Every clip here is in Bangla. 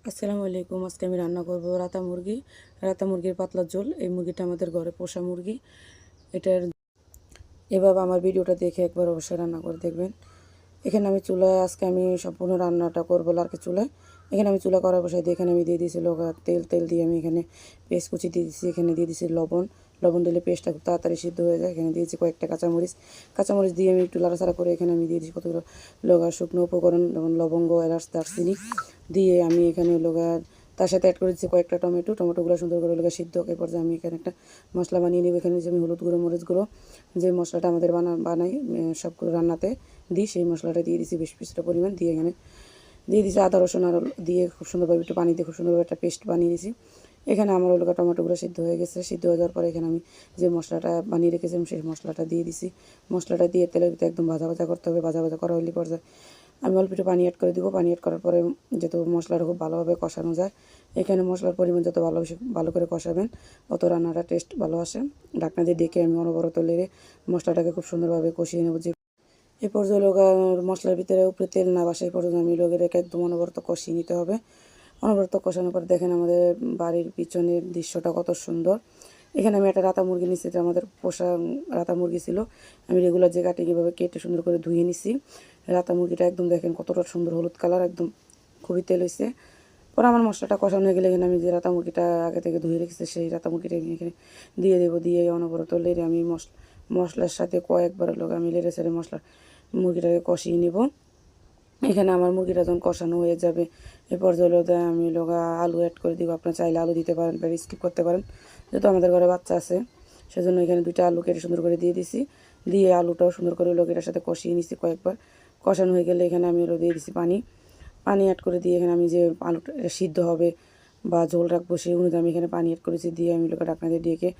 আসসালামু আলাইকুম। আজকে আমি রান্না করব রাতা মুরগির পাতলা ঝোল। এই মুরগিটা আমাদের ঘরে পোষা মুরগি। এটার এভাবে আমার ভিডিওটা দেখে একবার অবশ্যই রান্না করে দেখবেন। এখানে আমি চুলায় আজকে আমি সম্পূর্ণ রান্নাটা করবো লার্কি চুলায়। এখানে আমি চুলা করা বসাই দিয়ে এখানে আমি দিয়ে দিয়েছি তেল দিয়ে আমি এখানে পেস্ট কুচি দিয়ে দিচ্ছি। এখানে দিয়ে দিচ্ছি লবণ দিলে পেস্টটা খুব তাড়াতাড়ি সিদ্ধ হয়ে যায়। এখানে দিয়েছি কয়েকটা কাঁচামরিচ দিয়ে আমি একটু লাড়াচাড়া করে এখানে আমি দিয়ে দিচ্ছি কতগুলো শুকনো উপকরণ, যেমন লবঙ্গ, এলাচ, দারচিনি দিয়ে আমি এখানে তার সাথে অ্যাড করেছি কয়েকটা টমেটোগুলো সুন্দর করে সিদ্ধ হয়ে পর্যায়ে আমি এখানে একটা মশলা বানিয়ে নেব। এখানে আমি হলুদ গুঁড়ো, মরিচ গুঁড়ো, যে মশলাটা আমাদের বানাই সবগুলো রান্নাতে দিই, সেই মশলাটা দিয়ে দিচ্ছি বেশ কিছুটা পরিমাণ। দিয়ে এখানে দিয়ে দিচ্ছি আদা রসুন দিয়ে খুব সুন্দরভাবে একটু পানি দিয়ে খুব সুন্দরভাবে একটা পেস্ট বানিয়ে দিয়েছি। এখানে আমার টমেটোগুলো সিদ্ধ হয়ে গেছে। সিদ্ধ হয়ে যাওয়ার পরে এখানে আমি যে মশলাটা বানিয়ে রেখেছিলাম সেই মশলাটা দিয়ে দিছি। মশলাটা দিয়ে তেলের ভিতরে একদম ভাজা ভাজা করতে হবে। ভাজা ভাজা করা হলে পর্যায়ে আমি অল্প একটু পানি অ্যাড করে দিব। পানি অ্যাড করার পরে যেহেতু মশলাটা খুব ভালোভাবে কষানো যায়, এখানে মশলার পরিমাণ যত ভালো করে কষাবেন তত রান্নাটা টেস্ট ভালো আসে। ঢাকনা দিয়ে ডেকে আমি অনবরত লেড়ে মশলাটাকে খুব সুন্দরভাবে কষিয়ে নেব। এ পর্যায়ে মশলার ভিতরে উপরে তেল না বাসা এই পর্যন্ত আমি রেখে একদম অনবরত কষিয়ে নিতে হবে। অনবরত কষানোর পর দেখেন আমাদের বাড়ির পিছনের দৃশ্যটা কত সুন্দর। এখানে আমি একটা রাতা মুরগি নিচ্ছি, এটা আমাদের পোষা রাতা মুরগি ছিল। আমি রেগুলার যে কাটে কীভাবে কেটে সুন্দর করে ধুয়ে নিছি। রাতা মুরগিটা একদম দেখেন কতটা সুন্দর হলুদ কালার, একদম খুবই তেল হয়েছে। পরে আমার মশলাটা কষানো হয়ে গেলে এখানে আমি যে রাতা মুরগিটা আগে থেকে ধুয়ে রেখেছি সেই রাতা মুরগিটা এখানে দিয়ে দেবো। দিয়ে অনবরত লেড়ে আমি মশলার সাথে কয়েকবার আমি লেড়ে ছেড়ে মুরগিটাকে কষিয়ে নেব। এখানে আমার মুরগিটা যখন কষানো হয়ে যাবে এ পর্যায়ে আমি আলু অ্যাড করে দিব। আপনারা চাইলে আলু দিতে পারেন বা স্কিপ করতে পারেন, যেহেতু আমাদের ঘরে বাচ্চা আছে সেজন্য এখানে 2টা আলু কেটে সুন্দর করে দিয়ে দিছি। দিয়ে আলুটাও সুন্দর করে এটার সাথে কষিয়ে নিছি কয়েকবার। কষানো হয়ে গেলে এখানে আমি দিয়ে দিছি পানি অ্যাড করে দিয়ে এখানে আমি যে আলুটা সিদ্ধ হবে বা ঝোল রাখবো সেই অনুযায়ী আমি এখানে পানি অ্যাড করেছি। দিয়ে আমি ঢাকনা দিয়ে ডেকে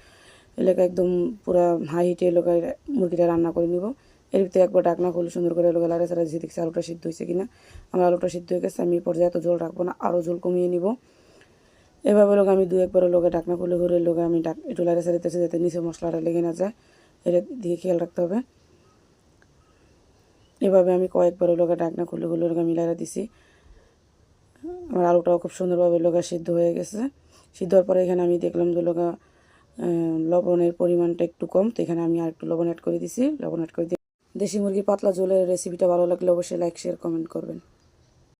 একদম পুরো হাই হিটে মুরগিটা রান্না করে নিব। এর ভিতরে একবার ঢাকনা খুলে সুন্দর করে লাড়া চাড়া দিয়ে দেখছি আলুটা সিদ্ধ হয়েছে কিনা। আমার আলুটা সিদ্ধ হয়ে গেছে। আমি এই পর্যায়ে এত ঝোল রাখবো না, আরও ঝোল কমিয়ে নিব। এভাবে আমি 2-1বার ঢাকনা খুলে আমি একটু লাড়া চাড়া দিতেছি যাতে নিচে মশলাটা লেগে না যায়, এটা দিয়ে খেয়াল রাখতে হবে। এভাবে আমি কয়েকবার ঢাকনা খুলে আমি লাড়া দিছি। আমার আলুটাও খুব সুন্দরভাবে সিদ্ধ হয়ে গেছে। সিদ্ধ হওয়ার পরে এখানে আমি দেখলাম যে লবণের পরিমাণটা একটু কম, তো এখানে আমি আর একটু লবণ অ্যাড করে দিছি। লবণ অ্যাড করে দিয়ে দেশি মুরগির পাতলা ঝোলের রেসিপিটা ভালো লাগলে অবশ্যই লাইক, শেয়ার, কমেন্ট করবেন।